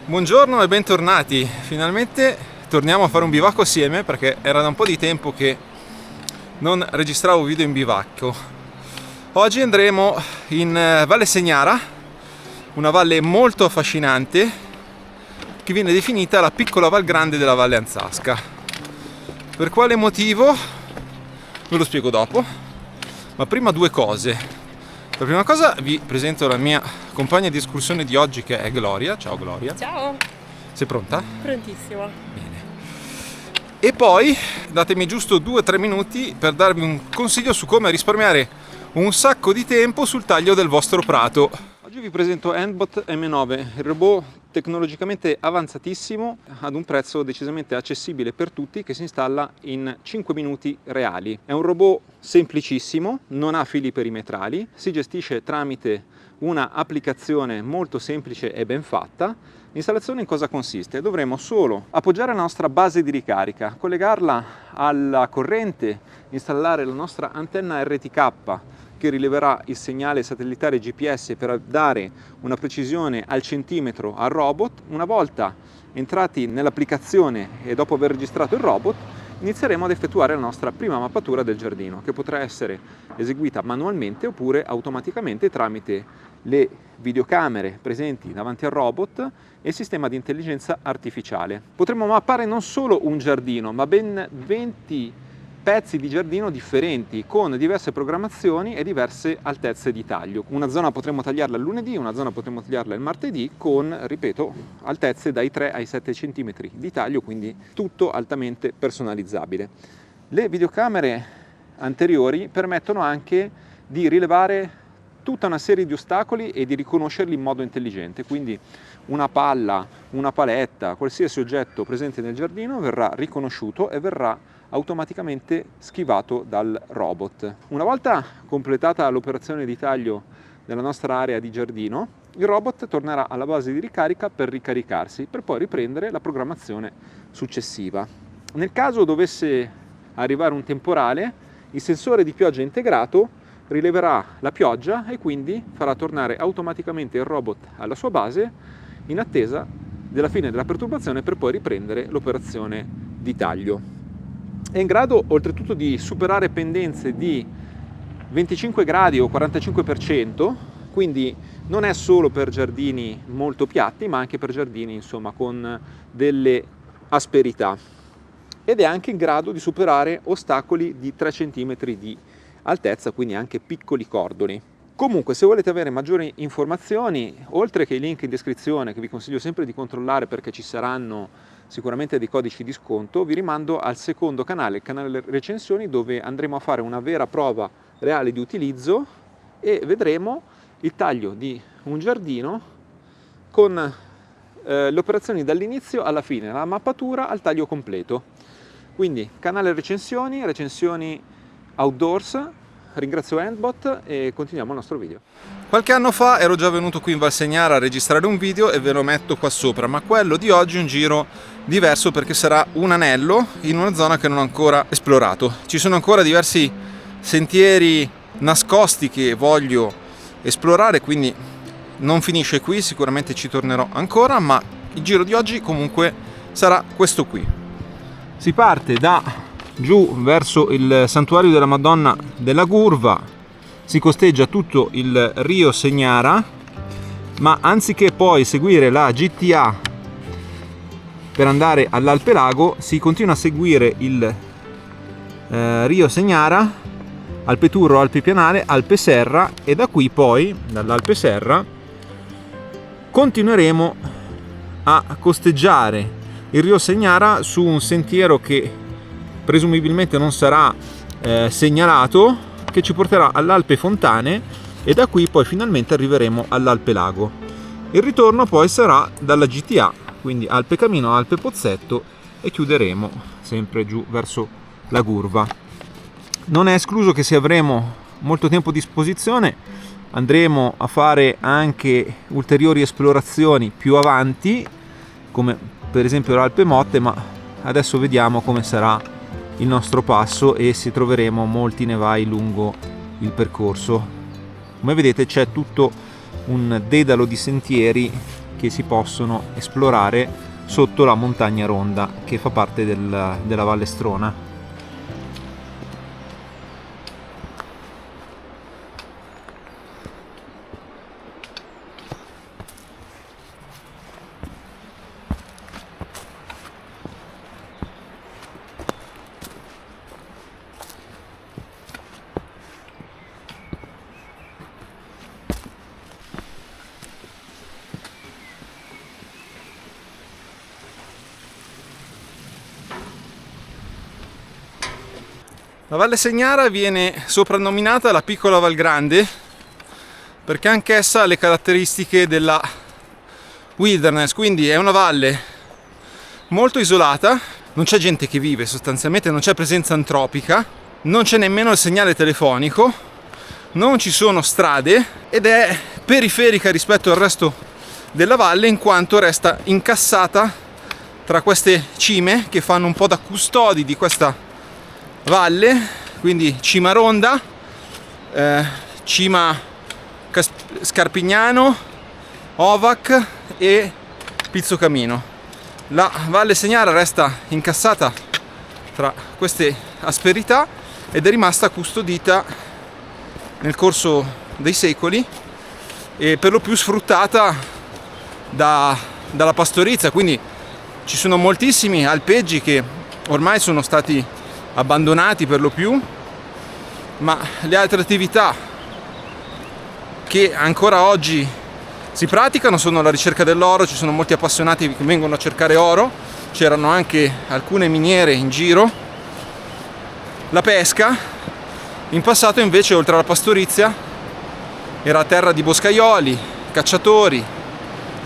Buongiorno e bentornati, finalmente torniamo a fare un bivacco assieme perché era da un po' di tempo che non registravo video in bivacco. Oggi andremo in Valle Segnara, una valle molto affascinante che viene definita la piccola Val Grande della Valle Anzasca. Per quale motivo? Ve lo spiego dopo, ma prima due cose. La prima cosa vi presento la mia compagna di escursione di oggi che è Gloria. Ciao Gloria. Ciao. Sei pronta? Prontissima. Bene. E poi datemi giusto 2-3 minuti per darvi un consiglio su come risparmiare un sacco di tempo sul taglio del vostro prato. Oggi vi presento Handbot M9, il robot tecnologicamente avanzatissimo ad un prezzo decisamente accessibile per tutti che si installa in 5 minuti reali. È un robot semplicissimo, non ha fili perimetrali, si gestisce tramite una applicazione molto semplice e ben fatta. L'installazione in cosa consiste? Dovremo solo appoggiare la nostra base di ricarica, collegarla alla corrente, installare la nostra antenna RTK che rileverà il segnale satellitare GPS per dare una precisione al centimetro al robot. Una volta entrati nell'applicazione e dopo aver registrato il robot, inizieremo ad effettuare la nostra prima mappatura del giardino, che potrà essere eseguita manualmente oppure automaticamente tramite le videocamere presenti davanti al robot e il sistema di intelligenza artificiale. Potremo mappare non solo un giardino, ma ben 20 pezzi di giardino differenti con diverse programmazioni e diverse altezze di taglio. Una zona potremo tagliarla il lunedì, una zona potremo tagliarla il martedì con, ripeto, altezze dai 3 ai 7 cm di taglio, quindi tutto altamente personalizzabile. Le videocamere anteriori permettono anche di rilevare tutta una serie di ostacoli e di riconoscerli in modo intelligente, quindi una palla, una paletta, qualsiasi oggetto presente nel giardino verrà riconosciuto e verrà automaticamente schivato dal robot. Una volta completata l'operazione di taglio della nostra area di giardino, il robot tornerà alla base di ricarica per ricaricarsi, per poi riprendere la programmazione successiva. Nel caso dovesse arrivare un temporale, il sensore di pioggia integrato rileverà la pioggia e quindi farà tornare automaticamente il robot alla sua base in attesa della fine della perturbazione per poi riprendere l'operazione di taglio. È in grado oltretutto di superare pendenze di 25 gradi o 45%, quindi non è solo per giardini molto piatti, ma anche per giardini insomma con delle asperità, ed è anche in grado di superare ostacoli di 3 cm di altezza, quindi anche piccoli cordoli. Comunque, se volete avere maggiori informazioni, oltre che i link in descrizione, che vi consiglio sempre di controllare perché ci saranno sicuramente dei codici di sconto, vi rimando al secondo canale, il canale recensioni, dove andremo a fare una vera prova reale di utilizzo e vedremo il taglio di un giardino con le operazioni dall'inizio alla fine, la mappatura al taglio completo. Quindi canale recensioni outdoors. Ringrazio Handbot e continuiamo il nostro video. Qualche anno fa ero già venuto qui in Val Segnara a registrare un video e ve lo metto qua sopra, ma quello di oggi è un giro diverso perché sarà un anello in una zona che non ho ancora esplorato. Ci sono ancora diversi sentieri nascosti che voglio esplorare, quindi non finisce qui, sicuramente ci tornerò ancora, ma il giro di oggi comunque sarà questo qui. Si parte da giù verso il santuario della Madonna della Curva, si costeggia tutto il Rio Segnara, ma anziché poi seguire la GTA per andare all'Alpe Lago, si continua a seguire il Rio Segnara, Alpe Turro, Alpe Pianale, Alpe Serra, e da qui poi, dall'Alpe Serra, continueremo a costeggiare il Rio Segnara su un sentiero che presumibilmente non sarà segnalato, che ci porterà all'Alpe Fontane e da qui poi finalmente arriveremo all'Alpe Lago. Il ritorno poi sarà dalla GTA, quindi Alpe Camino, Alpe Pozzetto, e chiuderemo sempre giù verso la Curva. Non è escluso che se avremo molto tempo a disposizione andremo a fare anche ulteriori esplorazioni più avanti, come per esempio l'Alpe Motte, ma adesso vediamo come sarà il nostro passo e se troveremo molti nevai lungo il percorso. Come vedete c'è tutto un dedalo di sentieri che si possono esplorare sotto la montagna Ronda, che fa parte della Valle Strona. La Valle Segnara viene soprannominata la piccola Val Grande perché anch'essa ha le caratteristiche della wilderness, quindi è una valle molto isolata, non c'è gente che vive sostanzialmente, non c'è presenza antropica, non c'è nemmeno il segnale telefonico, non ci sono strade ed è periferica rispetto al resto della valle in quanto resta incassata tra queste cime che fanno un po' da custodi di questa valle, quindi Cima Ronda, Cima Scarpignano, Ovac e Pizzo Camino. La Valle Segnara resta incassata tra queste asperità ed è rimasta custodita nel corso dei secoli e per lo più sfruttata dalla pastorizia, quindi ci sono moltissimi alpeggi che ormai sono stati abbandonati per lo più, ma le altre attività che ancora oggi si praticano sono la ricerca dell'oro, ci sono molti appassionati che vengono a cercare oro, c'erano anche alcune miniere in giro, la pesca, in passato invece oltre alla pastorizia era terra di boscaioli, cacciatori,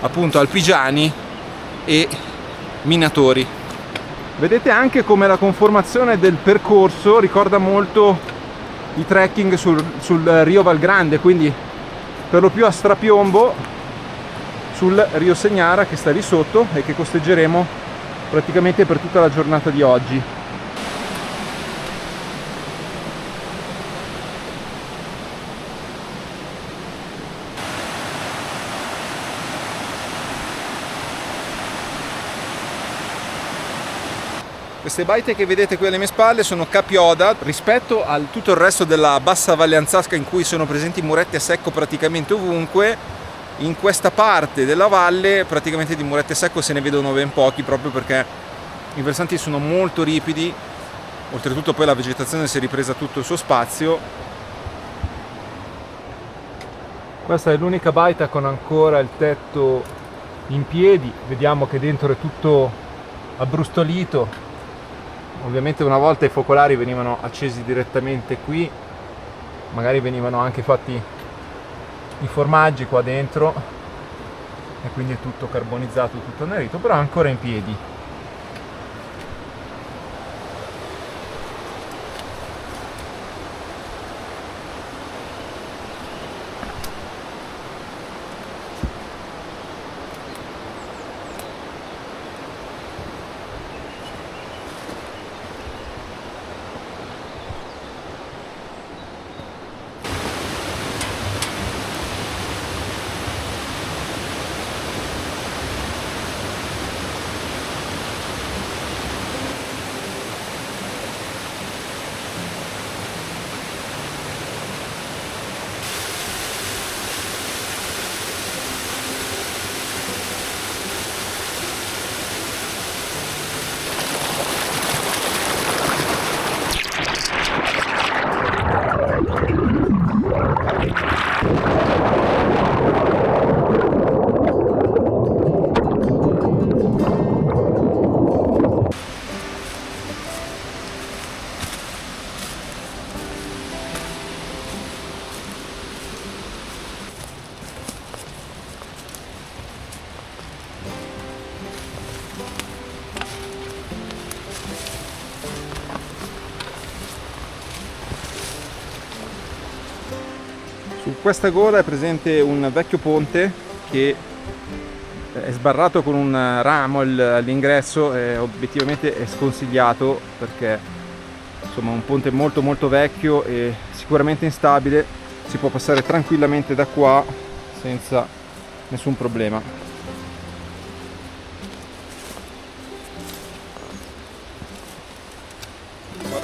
appunto alpigiani e minatori. Vedete anche come la conformazione del percorso ricorda molto i trekking sul Rio Val Grande, quindi per lo più a strapiombo sul Rio Segnara che sta lì sotto e che costeggeremo praticamente per tutta la giornata di oggi. Queste baite che vedete qui alle mie spalle sono Capioda rispetto a tutto il resto della bassa Valle Anzasca in cui sono presenti muretti a secco praticamente ovunque. In questa parte della valle praticamente di muretti a secco se ne vedono ben pochi proprio perché i versanti sono molto ripidi, oltretutto poi la vegetazione si è ripresa tutto il suo spazio. Questa è l'unica baita con ancora il tetto in piedi, vediamo che dentro è tutto abbrustolito. Ovviamente una volta i focolari venivano accesi direttamente qui, magari venivano anche fatti i formaggi qua dentro e quindi è tutto carbonizzato, tutto annerito, però è ancora in piedi. Su questa gola è presente un vecchio ponte che è sbarrato con un ramo all'ingresso e obiettivamente è sconsigliato perché insomma è un ponte molto molto vecchio e sicuramente instabile, si può passare tranquillamente da qua senza nessun problema.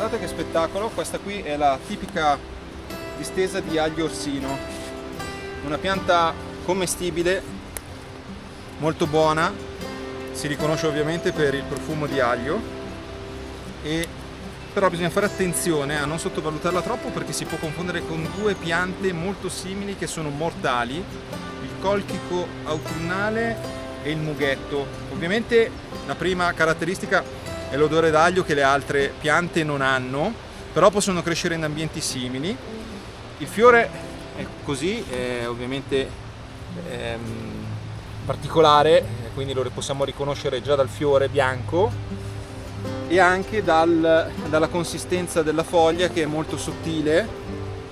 guardate che spettacolo, questa qui è la tipica distesa di aglio orsino, una pianta commestibile, molto buona, si riconosce ovviamente per il profumo di aglio, però bisogna fare attenzione a non sottovalutarla troppo perché si può confondere con due piante molto simili che sono mortali, il colchico autunnale e il mughetto. Ovviamente la prima caratteristica è l'odore d'aglio che le altre piante non hanno, però possono crescere in ambienti simili. Il fiore è così, è ovviamente particolare, quindi lo possiamo riconoscere già dal fiore bianco e anche dalla consistenza della foglia, che è molto sottile,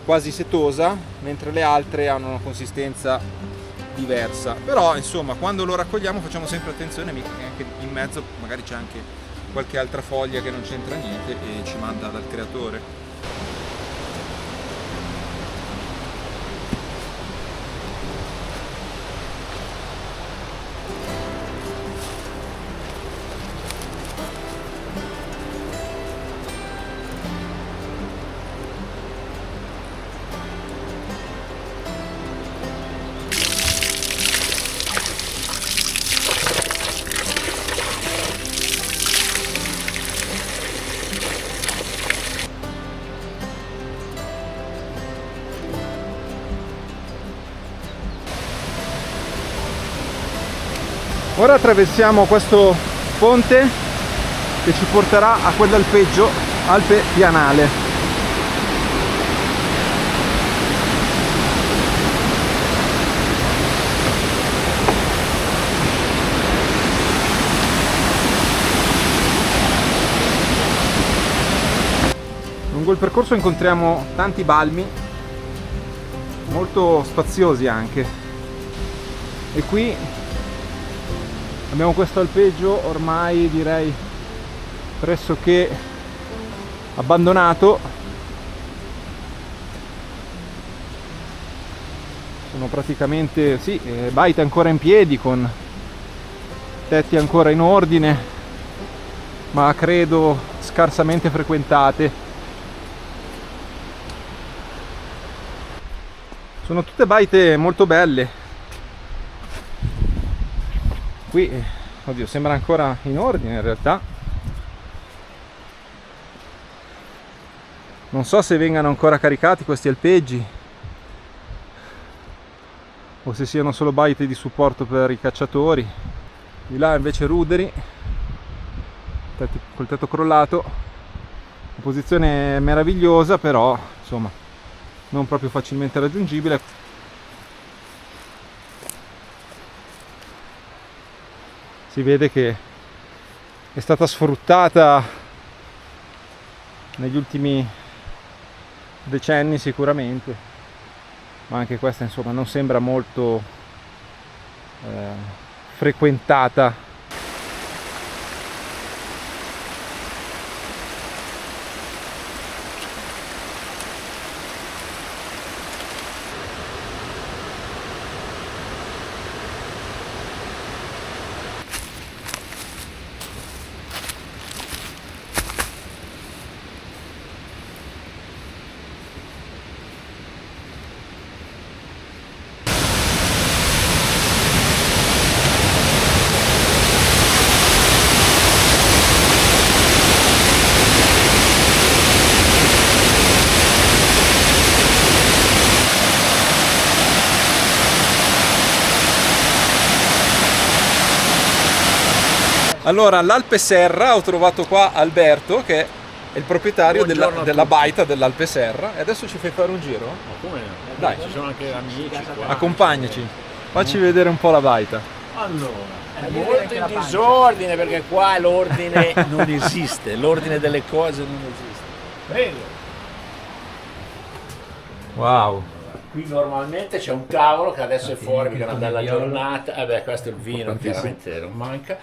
quasi setosa, mentre le altre hanno una consistenza diversa. Però insomma, quando lo raccogliamo facciamo sempre attenzione, mica che anche in mezzo magari c'è anche qualche altra foglia che non c'entra niente e ci manda dal creatore. Ora attraversiamo questo ponte che ci porterà a quell'alpeggio, Alpe Pianale. Lungo il percorso incontriamo tanti balmi, molto spaziosi anche, e qui abbiamo questo alpeggio ormai direi pressoché abbandonato. Sono praticamente baite ancora in piedi con tetti ancora in ordine, ma credo scarsamente frequentate. Sono tutte baite molto belle. Qui, oddio, sembra ancora in ordine in realtà. Non so se vengano ancora caricati questi alpeggi o se siano solo baite di supporto per i cacciatori. Di là invece ruderi, col tetto crollato, una posizione meravigliosa, però insomma non proprio facilmente raggiungibile. Si vede che è stata sfruttata negli ultimi decenni sicuramente, ma anche questa insomma non sembra molto frequentata. Allora, all'Alpe Serra ho trovato qua Alberto, che è il proprietario della baita dell'Alpe Serra, e adesso ci fai fare un giro? Ma come no? Dai, ci sono anche amici qua. Accompagnaci, facci vedere un po' la baita. Allora, è molto in disordine perché qua l'ordine non esiste, l'ordine delle cose non esiste. Prego. Wow. Qui normalmente c'è un tavolo che adesso è fuori perché è una bella giornata. Questo è il vino, chiaramente non manca.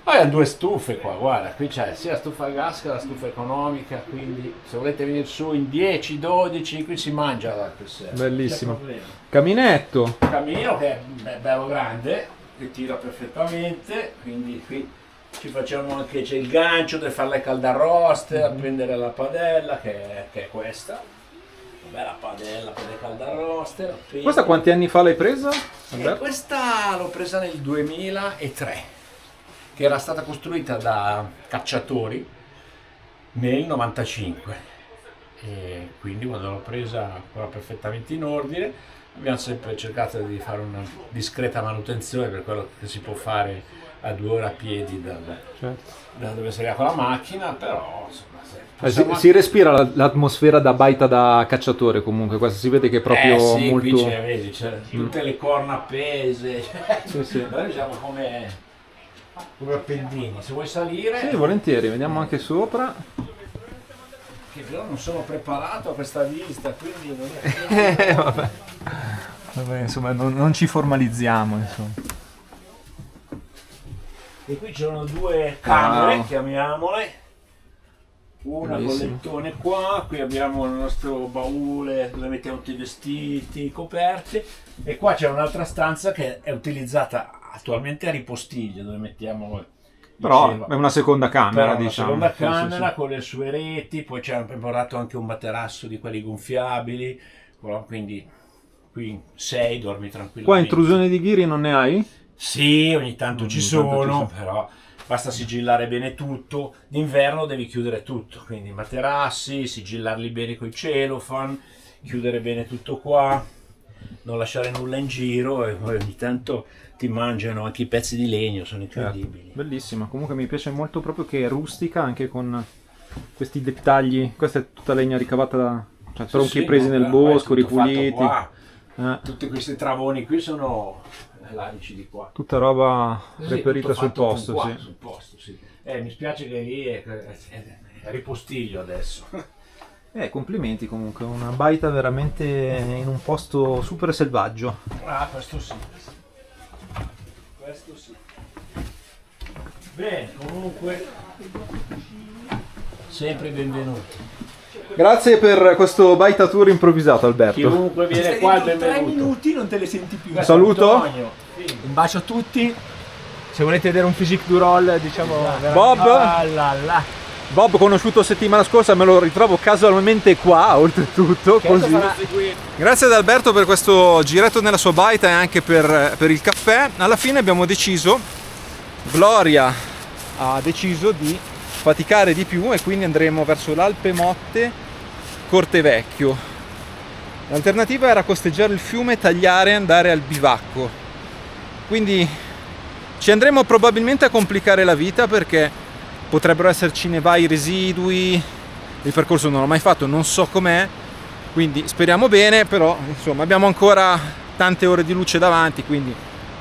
Poi ha due stufe qua, guarda, qui c'è sia la stufa a gas che la stufa economica, quindi se volete venire su in 10, 12, qui si mangia all'Alpe Serra. Bellissimo. Caminetto. Camino che è bello grande, che tira perfettamente, quindi qui ci facciamo anche, c'è il gancio da fare le caldaroste, a prendere la padella che è questa. Vabbè, la padella per le caldaroste. Questa quanti anni fa l'hai presa? Questa l'ho presa nel 2003, che era stata costruita da cacciatori nel 95. E quindi quando l'ho presa ancora perfettamente in ordine, abbiamo sempre cercato di fare una discreta manutenzione per quello che si può fare a 2 ore a piedi da dove si arriva con la macchina, però insomma, si respira l'atmosfera da baita da cacciatore comunque, questo si vede che è proprio sì, molto... qui vedi, tutte le corna appese, Sì. noi siamo come appendini, se vuoi salire... Sì, volentieri, vediamo anche sopra. Che però non sono preparato a questa vista, quindi non è... Vabbè, insomma, non ci formalizziamo, insomma. E qui c'erano 2 camere, Wow. chiamiamole. Una con Bellissimo. lettone qua, qui abbiamo il nostro baule dove mettiamo tutti i vestiti, i coperti. E qua c'è un'altra stanza che è utilizzata attualmente a ripostiglio, dove mettiamo... Però è una seconda camera, Però una diciamo. seconda Sì, camera sì. con le sue reti, poi ci hanno preparato anche un materasso di quelli gonfiabili, quindi qui 6 dormi tranquillamente. Qua intrusione di ghiri non ne hai? Sì, ogni tanto ci Ogni tanto sono, ci sono. però basta sigillare bene tutto. D'inverno devi chiudere tutto, quindi materassi, sigillarli bene con il cellophane, chiudere bene tutto qua, non lasciare nulla in giro, e poi ogni tanto ti mangiano anche i pezzi di legno, sono incredibili. Bellissima, comunque mi piace molto proprio che è rustica, anche con questi dettagli. Questa è tutta legna ricavata da tronchi presi nel bosco, ripuliti. Tutti questi travoni qui sono larici di qua. Tutta roba Sì, reperita tutto sul fatto posto, qua, sì. sul posto, sì. Mi spiace che lì è ripostiglio adesso. Complimenti comunque, una baita veramente in un posto super selvaggio. Ah, questo sì. Questo sì. Bene, comunque, sempre benvenuti. Grazie per questo baita tour improvvisato, Alberto. Chiunque viene qua è Tre benvenuto. minuti non te le senti più. Questo è Saluto. Antonio. Sì. Un bacio a tutti. Se volete vedere un physique du roll, diciamo Bob? Ah, là, là. Bob, conosciuto settimana scorsa, me lo ritrovo casualmente qua, oltretutto, Che così. adesso Grazie ad Alberto per questo giretto nella sua baita e anche per il caffè. Alla fine abbiamo deciso, Gloria ha deciso di faticare di più e quindi andremo verso l'Alpe Motte Cortevecchio. L'alternativa era costeggiare il fiume, tagliare e andare al bivacco. Quindi ci andremo probabilmente a complicare la vita perché potrebbero esserci nevai residui, il percorso non l'ho mai fatto, non so com'è, quindi speriamo bene, però insomma abbiamo ancora tante ore di luce davanti, quindi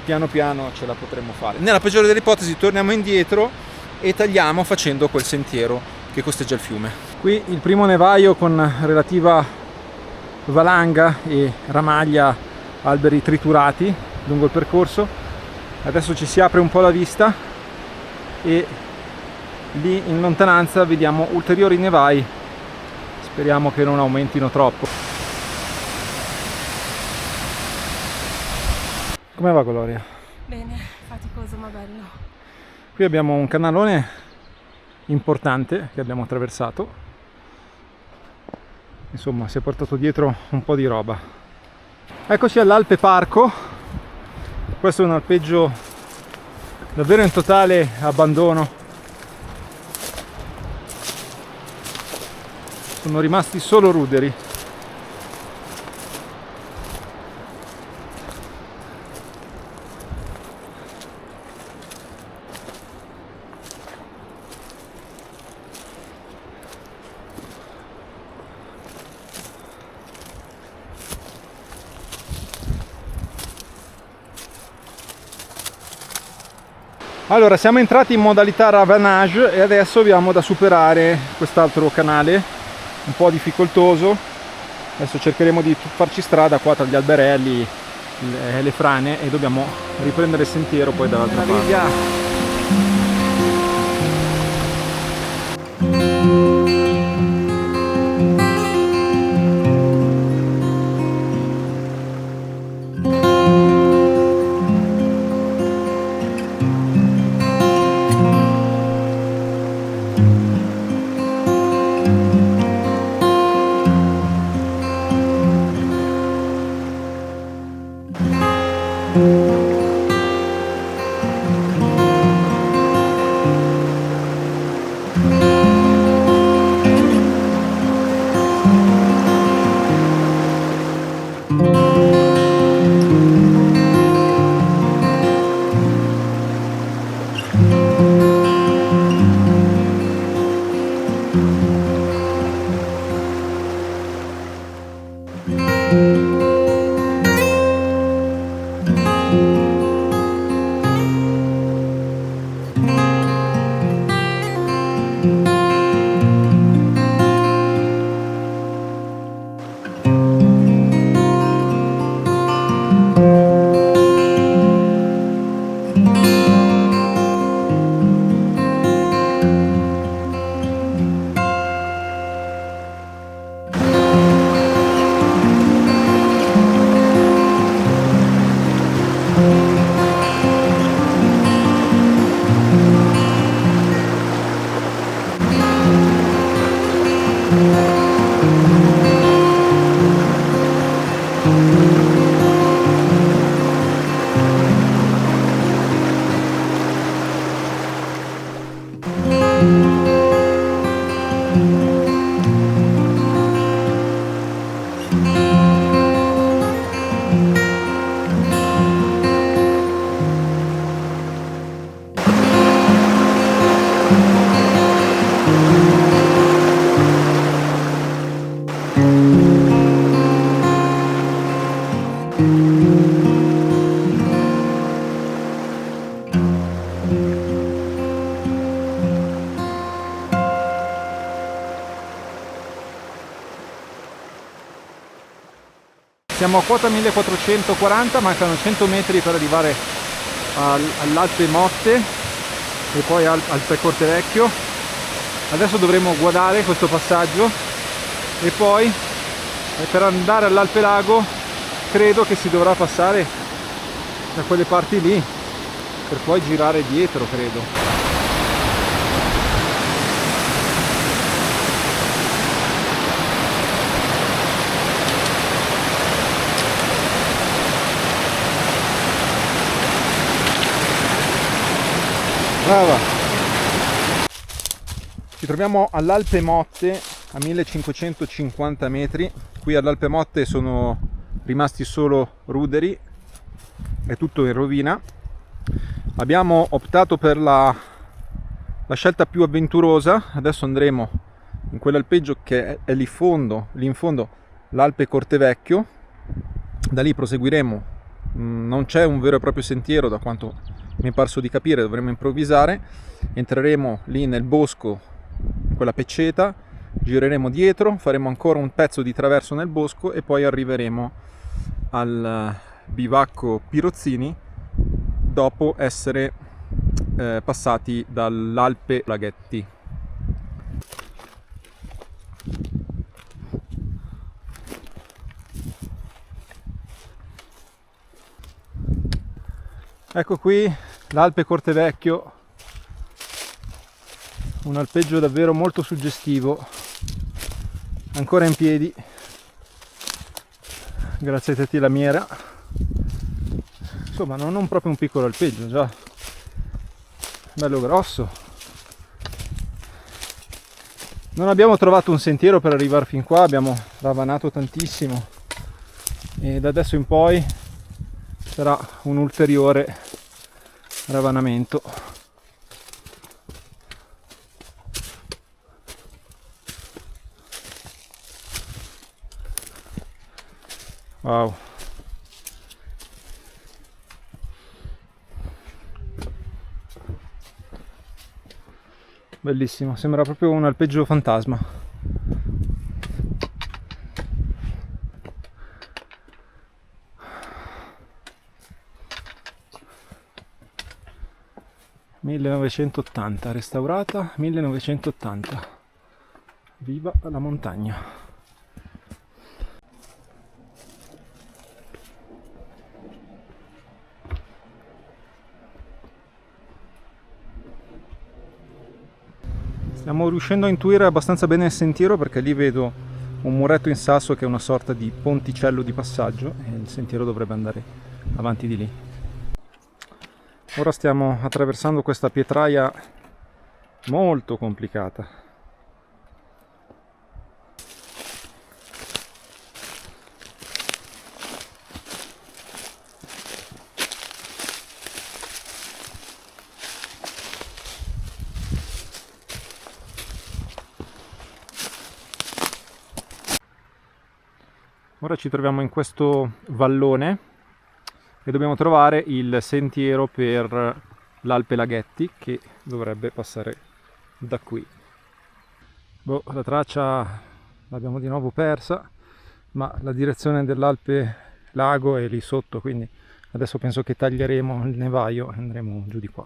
piano piano ce la potremo fare. Nella peggiore delle ipotesi torniamo indietro e tagliamo facendo quel sentiero che costeggia il fiume. Qui il primo nevaio con relativa valanga e ramaglia, alberi triturati lungo il percorso. Adesso ci si apre un po' la vista e lì in lontananza vediamo ulteriori nevai, speriamo che non aumentino troppo. Come va, Gloria? Bene, faticoso ma bello. Qui abbiamo un canalone importante che abbiamo attraversato, insomma si è portato dietro un po' di roba. Eccoci all'Alpe Parco, questo è un alpeggio davvero in totale abbandono. Sono rimasti solo ruderi. Allora, siamo entrati in modalità ravanage e adesso abbiamo da superare quest'altro canale un po' difficoltoso. Adesso cercheremo di farci strada qua tra gli alberelli, le frane, e dobbiamo riprendere il sentiero poi dall'altra parte. Siamo a quota 1440, mancano 100 metri per arrivare all'Alpe Motte e poi Alpe Cortevecchio. Adesso dovremo guardare questo passaggio e poi per andare all'Alpe Lago credo che si dovrà passare da quelle parti lì per poi girare dietro, credo. Brava! Ci troviamo all'Alpe Motte a 1550 metri. Qui all'Alpe Motte sono rimasti solo ruderi, è tutto in rovina. Abbiamo optato per la scelta più avventurosa. Adesso andremo in quell'alpeggio che è lì in fondo, l'Alpe Cortevecchio. Da lì proseguiremo. Non c'è un vero e proprio sentiero, da quanto mi è parso di capire, dovremo improvvisare. Entreremo lì nel bosco, in quella pecceta, gireremo dietro, faremo ancora un pezzo di traverso nel bosco e poi arriveremo al bivacco Pirozzini dopo essere passati dall'Alpe Laghetti. Ecco qui l'Alpe Cortevecchio, un alpeggio davvero molto suggestivo, ancora in piedi, grazie a Tetti Lamiera. Insomma, non proprio un piccolo alpeggio, già bello grosso. Non abbiamo trovato un sentiero per arrivare fin qua, abbiamo ravanato tantissimo e da adesso in poi sarà un ulteriore ravanamento. Wow. Bellissimo, sembra proprio un alpeggio fantasma. (1980), restaurata 1980. Viva la montagna! Stiamo riuscendo a intuire abbastanza bene il sentiero, perché lì vedo un muretto in sasso che è una sorta di ponticello di passaggio e il sentiero dovrebbe andare avanti di lì. Ora stiamo attraversando questa pietraia molto complicata. Ora ci troviamo in questo vallone e dobbiamo trovare il sentiero per l'Alpe Laghetti che dovrebbe passare da qui. Boh, la traccia l'abbiamo di nuovo persa, ma la direzione dell'Alpe Lago è lì sotto, quindi adesso penso che taglieremo il nevaio e andremo giù di qua.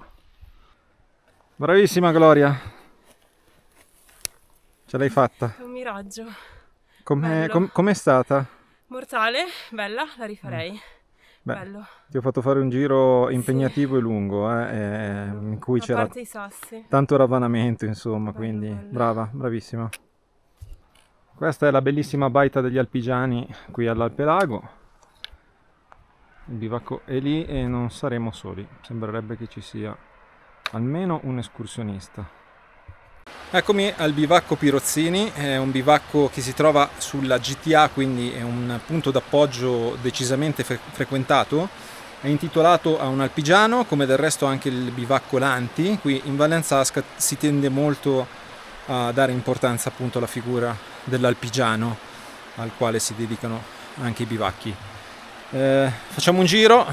Bravissima Gloria! Ce l'hai fatta! È un miraggio. Com'è stata? Mortale, bella, la rifarei. Beh, Bello. ti ho fatto fare un giro impegnativo e lungo, in cui A c'era parte i sassi. tanto ravanamento, insomma, Bello, quindi bello. brava, bravissima. Questa è la bellissima baita degli Alpigiani qui all'Alpe Lago. Il bivacco è lì e non saremo soli, sembrerebbe che ci sia almeno un escursionista. Eccomi al bivacco Pirozzini, è un bivacco che si trova sulla GTA, quindi è un punto d'appoggio decisamente frequentato. È intitolato a un alpigiano, come del resto anche il bivacco Lanti. Qui in Vallenzasca si tende molto a dare importanza appunto alla figura dell'alpigiano, al quale si dedicano anche i bivacchi. Facciamo un giro,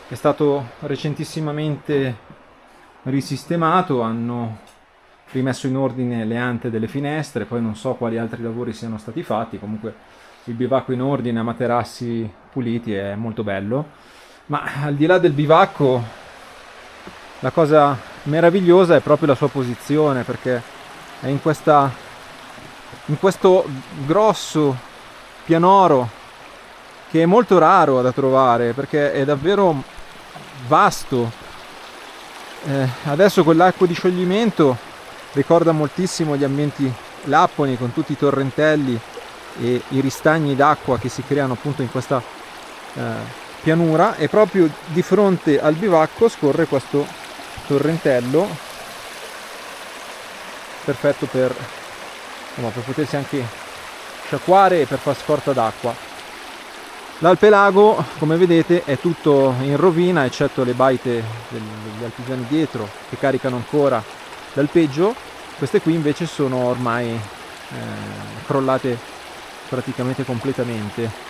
è stato recentissimamente risistemato, hanno rimesso in ordine le ante delle finestre, poi non so quali altri lavori siano stati fatti, comunque il bivacco in ordine, a materassi puliti, è molto bello. Ma al di là del bivacco, la cosa meravigliosa è proprio la sua posizione, perché è in questo grosso pianoro che è molto raro da trovare, perché è davvero vasto. Adesso con l'acqua di scioglimento ricorda moltissimo gli ambienti lapponi, con tutti i torrentelli e i ristagni d'acqua che si creano appunto in questa pianura, e proprio di fronte al bivacco scorre questo torrentello perfetto per potersi anche sciacquare e per far scorta d'acqua. L'Alpe Lago, come vedete, è tutto in rovina eccetto le baite degli alpigiani dietro che caricano ancora l'alpeggio. Queste qui invece sono ormai crollate praticamente completamente.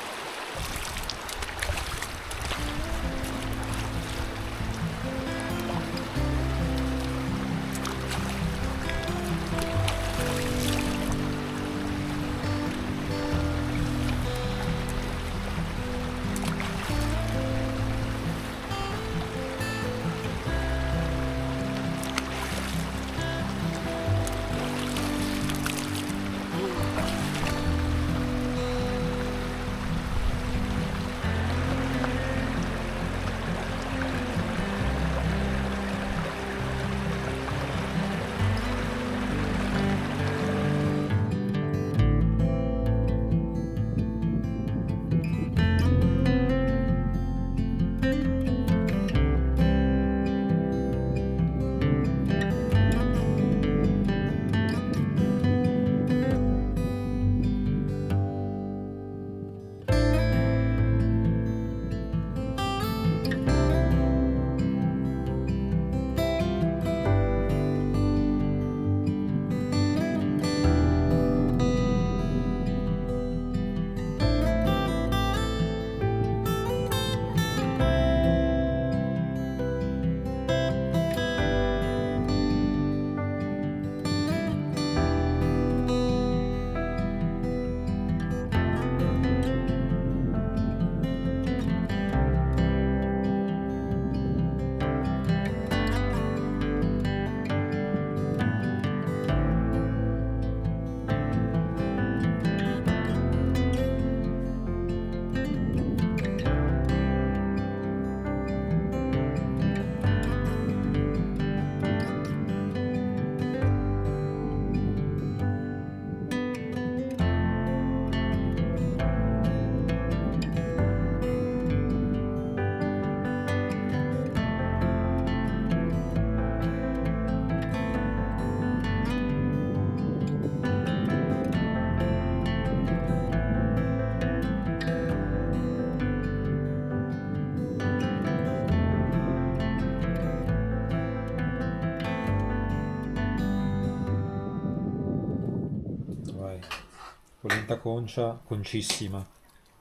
Polenta concia, concissima,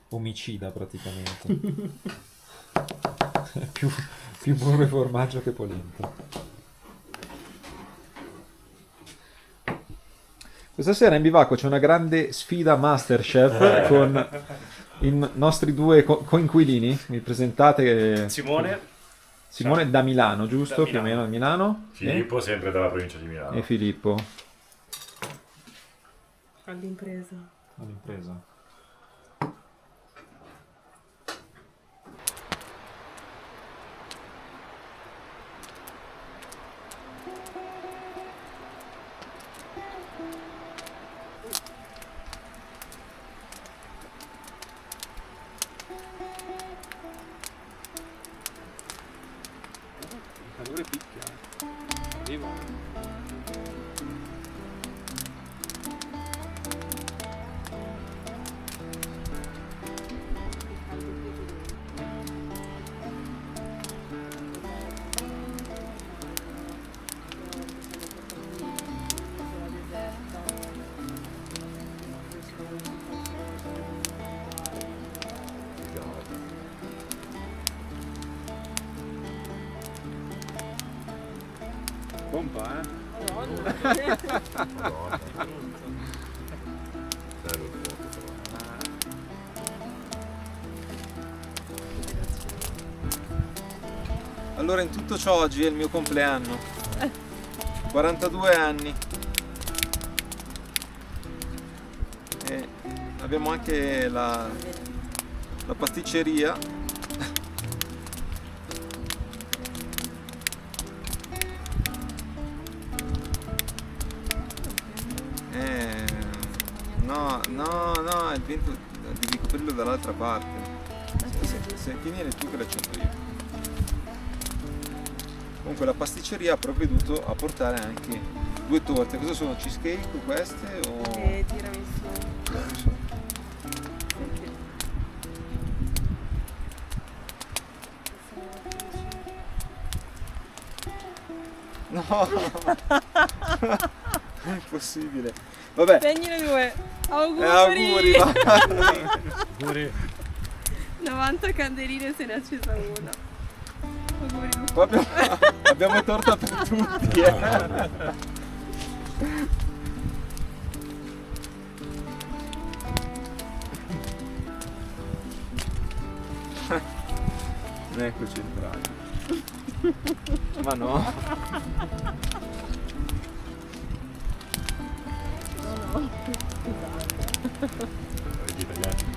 omicida praticamente. più burro e formaggio che polenta. Questa sera in bivacco c'è una grande sfida Masterchef con i nostri due coinquilini. Mi presentate? Simone da Milano, giusto? Più o meno da Milano. Filippo, sempre dalla provincia di Milano. E Filippo. All'impresa. All'impresa. Il calore picchia. Arriva. Pompa, Allora, in tutto ciò oggi è il mio compleanno. 42 anni. E abbiamo anche la pasticceria. No, il vento devi coprirlo dall'altra parte. Se tieni tu che l'accendo io. Comunque la pasticceria ha provveduto a portare anche 2 torte. Cosa sono? Cheesecake queste o? Tiramisù. No, è impossibile. Vabbè. Spegnile 2. Auguri. Auguri, va. Auguri. 90 candeline se ne è accesa una. Auguri. Qua abbiamo torta per tutti. Eccoci entrati. Ma no. Gli italiani.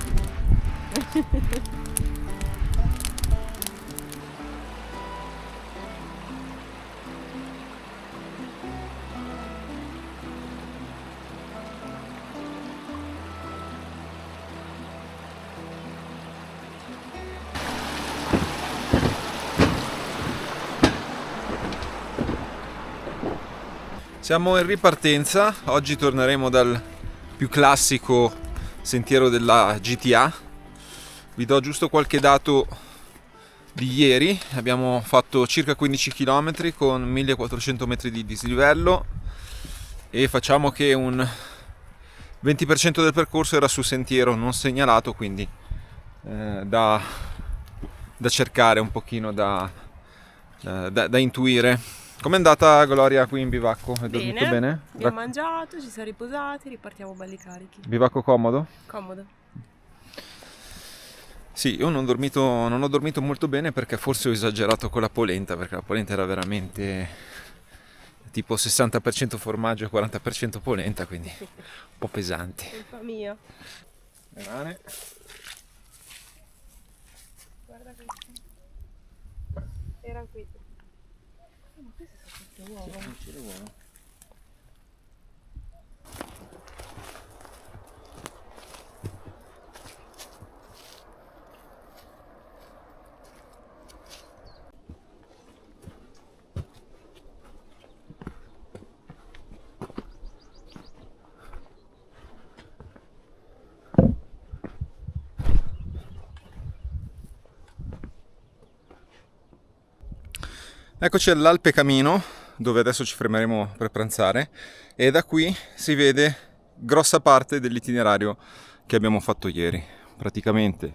Siamo in ripartenza, oggi torneremo dal più classico sentiero della GTA. Vi do giusto qualche dato di ieri. Abbiamo fatto circa 15 km con 1400 metri di dislivello e facciamo che un 20% del percorso era su sentiero non segnalato, quindi da cercare un pochino, da intuire. Com'è andata Gloria qui in bivacco? Hai dormito bene? Abbiamo mangiato, ci siamo riposati, ripartiamo belli carichi. Bivacco comodo? Comodo. Sì, io non ho dormito molto bene perché forse ho esagerato con la polenta, perché la polenta era veramente tipo 60% formaggio e 40% polenta, quindi un po' pesante. Colpa mia. Le rane. Guarda questo. Era qui. Ma queste sono tutte uova. Eccoci all'Alpe Camino, dove adesso ci fermeremo per pranzare, e da qui si vede grossa parte dell'itinerario che abbiamo fatto ieri. Praticamente,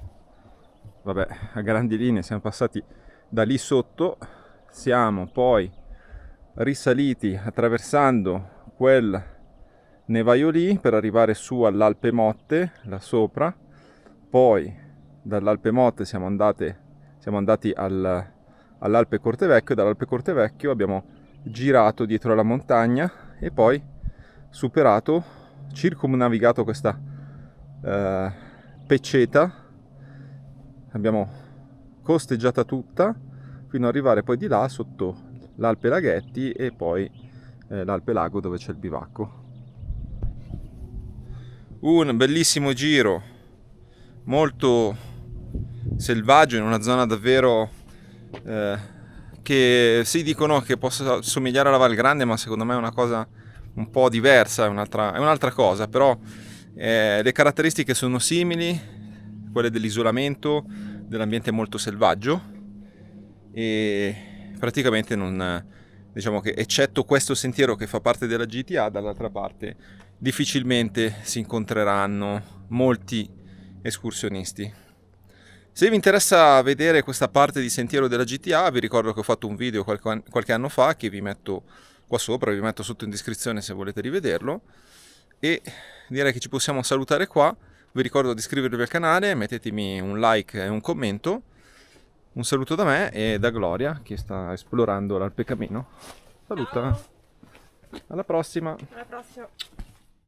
vabbè, a grandi linee siamo passati da lì sotto, siamo poi risaliti attraversando quel nevaio lì per arrivare su all'Alpe Motte, là sopra. Poi dall'Alpe Motte siamo andati all'Alpe Cortevecchio, dall'Alpe Cortevecchio abbiamo girato dietro la montagna e poi superato, circumnavigato questa pecceta, abbiamo costeggiata tutta fino ad arrivare poi di là sotto l'Alpe Laghetti e poi l'Alpe Lago dove c'è il bivacco. Un bellissimo giro, molto selvaggio, in una zona davvero che si dicono che possa somigliare alla Val Grande, ma secondo me è una cosa un po' diversa, è un'altra cosa, però le caratteristiche sono simili, quelle dell'isolamento, dell'ambiente molto selvaggio, e praticamente non, diciamo che eccetto questo sentiero che fa parte della GTA, dall'altra parte difficilmente si incontreranno molti escursionisti. Se vi interessa vedere questa parte di sentiero della GTA, vi ricordo che ho fatto un video qualche anno fa che vi metto qua sopra, vi metto sotto in descrizione se volete rivederlo, e direi che ci possiamo salutare qua. Vi ricordo di iscrivervi al canale, mettetemi un like e un commento. Un saluto da me e da Gloria che sta esplorando l'Alpe Camino. Saluta. Ciao. Alla prossima. Alla prossima.